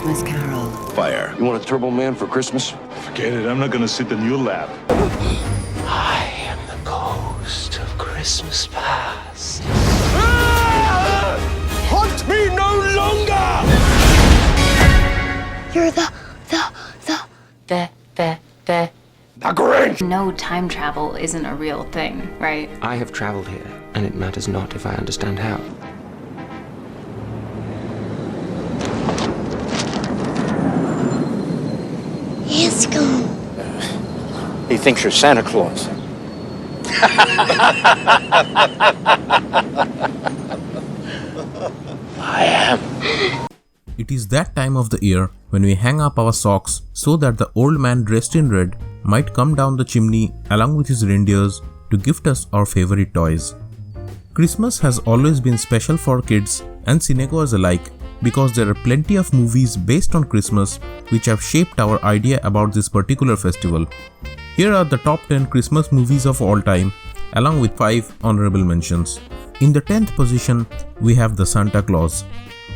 Christmas Carol. Fire. You want a Turbo Man for Christmas? Forget it, I'm not gonna sit in your lap. I am the ghost of Christmas past. Hunt me no longer! You're the Grinch! No, time travel isn't a real thing, right? I have traveled here, and it matters not if I understand how. He's gone. He thinks you're Santa Claus. I am. It is that time of the year when we hang up our socks so that the old man dressed in red might come down the chimney along with his reindeers to gift us our favorite toys. Christmas has always been special for kids and cine-goers alike because there are plenty of movies based on Christmas which have shaped our idea about this particular festival. Here are the top 10 Christmas movies of all time along with 5 honorable mentions. In the 10th position, we have The Santa Claus.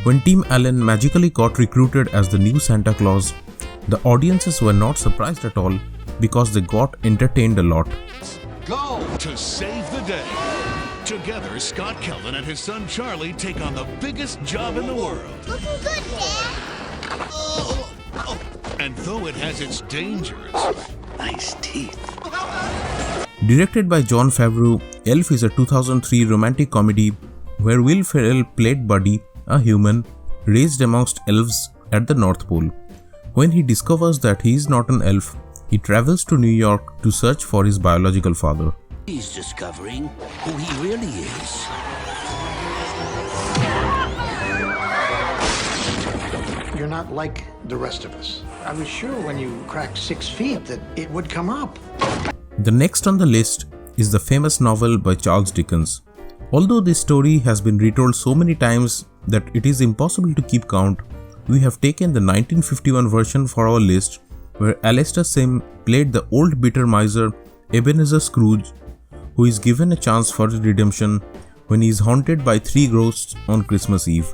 When Tim Allen magically got recruited as the new Santa Claus, the audiences were not surprised at all because they got entertained a lot. Go to save the day. Together, Scott Kelvin and his son Charlie take on the biggest job in the world. Looking good, Dad. And though it has its dangers, Nice teeth. Directed by Jon Favreau, Elf is a 2003 romantic comedy where Will Ferrell played Buddy, a human raised amongst elves at the North Pole. When he discovers that he is not an elf, he travels to New York to search for his biological father. He's discovering who he really is. You're not like the rest of us. I was sure when you cracked 6 feet that it would come up. The next on the list is the famous novel by Charles Dickens. Although this story has been retold so many times that it is impossible to keep count, we have taken the 1951 version for our list where Alastair Sim played the old bitter miser Ebenezer Scrooge, who is given a chance for redemption when he is haunted by 3 ghosts on Christmas Eve.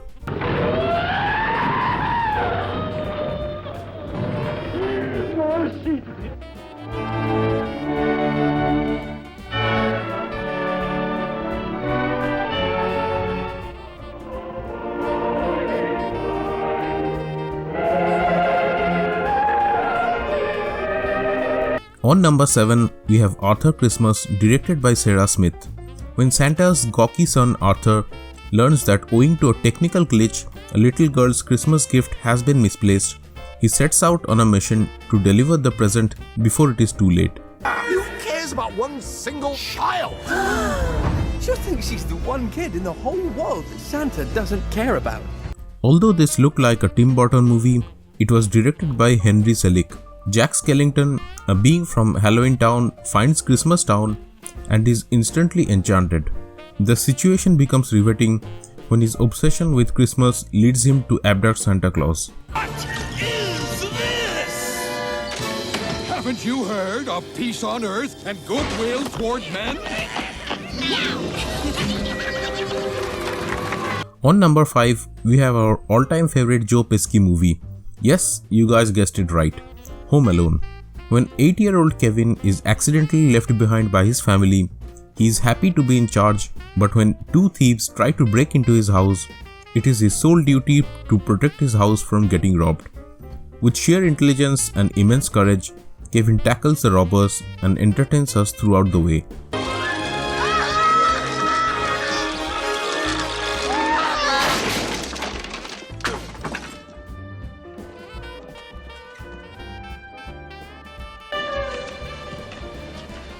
On number 7, we have Arthur Christmas, directed by Sarah Smith. When Santa's gawky son Arthur learns that owing to a technical glitch, a little girl's Christmas gift has been misplaced, he sets out on a mission to deliver the present before it is too late. Who cares about one single child? She thinks she's the one kid in the whole world that Santa doesn't care about. Although this looked like a Tim Burton movie, it was directed by Henry Selick. Jack Skellington, a being from Halloween Town, finds Christmas Town and is instantly enchanted. The situation becomes riveting when his obsession with Christmas leads him to abduct Santa Claus. what is this? Haven't you heard of peace on earth and goodwill toward men? On number 5, we have our all-time favorite Joe Pesci movie. Yes, you guys guessed it right. Home Alone. When 8-year-old Kevin is accidentally left behind by his family, he is happy to be in charge, but when 2 thieves try to break into his house, it is his sole duty to protect his house from getting robbed. With sheer intelligence and immense courage, Kevin tackles the robbers and entertains us throughout the way.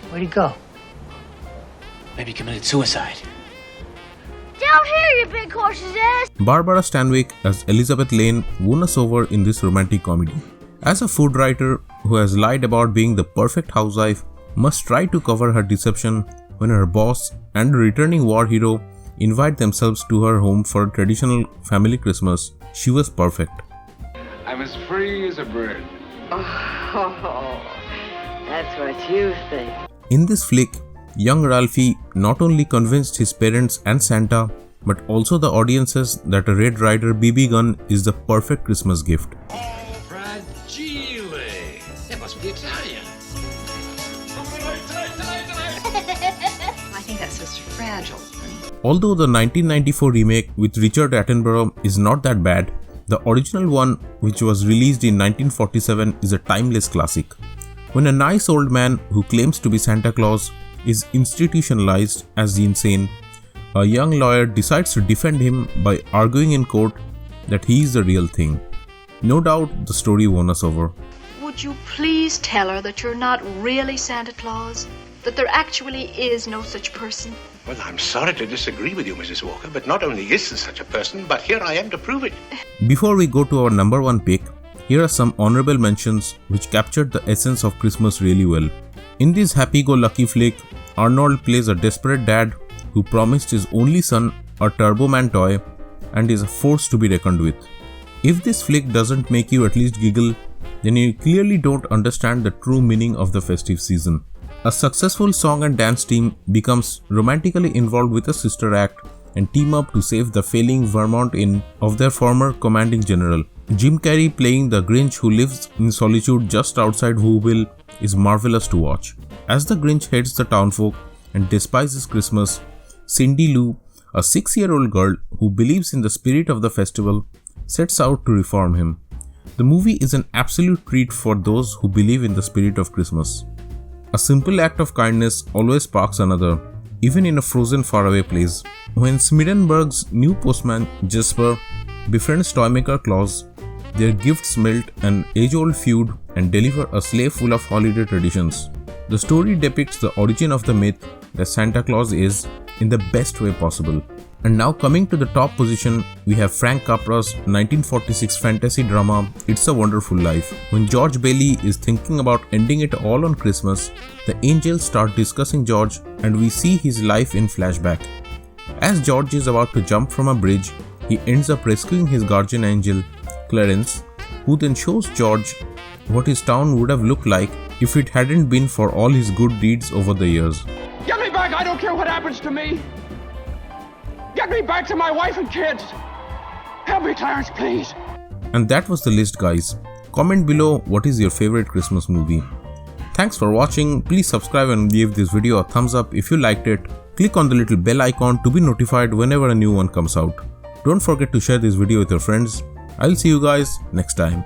Where'd he go? Maybe he committed suicide. Down here, you big horse's ass! Barbara Stanwyck as Elizabeth Lane won us over in this romantic comedy. As a food writer who has lied about being the perfect housewife must try to cover her deception when her boss and a returning war hero invite themselves to her home for a traditional family Christmas, she was perfect. I'm as free as a bird. Oh, that's what you think. In this flick, young Ralphie not only convinced his parents and Santa but also the audience says that a Red Ryder BB gun is the perfect Christmas gift. Fragile. That must be Italian. I think that says fragile. Although the 1994 remake with Richard Attenborough is not that bad, the original one, which was released in 1947, is a timeless classic. When a nice old man who claims to be Santa Claus is institutionalized as the insane, a young lawyer decides to defend him by arguing in court that he is the real thing. No doubt the story won us over. Would you please tell her that you're not really Santa Claus? That there actually is no such person? Well, I'm sorry to disagree with you, Mrs. Walker, but not only is there such a person, but here I am to prove it. Before we go to our number one pick, here are some honorable mentions which captured the essence of Christmas really well. In this happy-go-lucky flick, Arnold plays a desperate dad who promised his only son a Turbo Man toy and is a force to be reckoned with. If this flick doesn't make you at least giggle, then you clearly don't understand the true meaning of the festive season. A successful song and dance team becomes romantically involved with a sister act and team up to save the failing Vermont Inn of their former commanding general. Jim Carrey playing the Grinch who lives in solitude just outside Whoville is marvelous to watch. As the Grinch hates the townfolk and despises Christmas, Cindy Lou, a 6-year-old girl who believes in the spirit of the festival, sets out to reform him. The movie is an absolute treat for those who believe in the spirit of Christmas. A simple act of kindness always sparks another, even in a frozen faraway place. When Smittenberg's new postman, Jesper, befriends toymaker Klaus, their gifts melt an age-old feud and deliver a sleigh full of holiday traditions. The story depicts the origin of the myth that Santa Claus is in the best way possible. And now coming to the top position, we have Frank Capra's 1946 fantasy drama It's a Wonderful Life. When George Bailey is thinking about ending it all on Christmas, the angels start discussing George and we see his life in flashback. As George is about to jump from a bridge, he ends up rescuing his guardian angel, Clarence, who then shows George what his town would have looked like if it hadn't been for all his good deeds over the years. Get me back! I don't care what happens to me! Get me back to my wife and kids! Help me, Clarence, please! And that was the list, guys. Comment below what is your favorite Christmas movie. Thanks for watching. Please subscribe and give this video a thumbs up if you liked it. Click on the little bell icon to be notified whenever a new one comes out. Don't forget to share this video with your friends. I'll see you guys next time.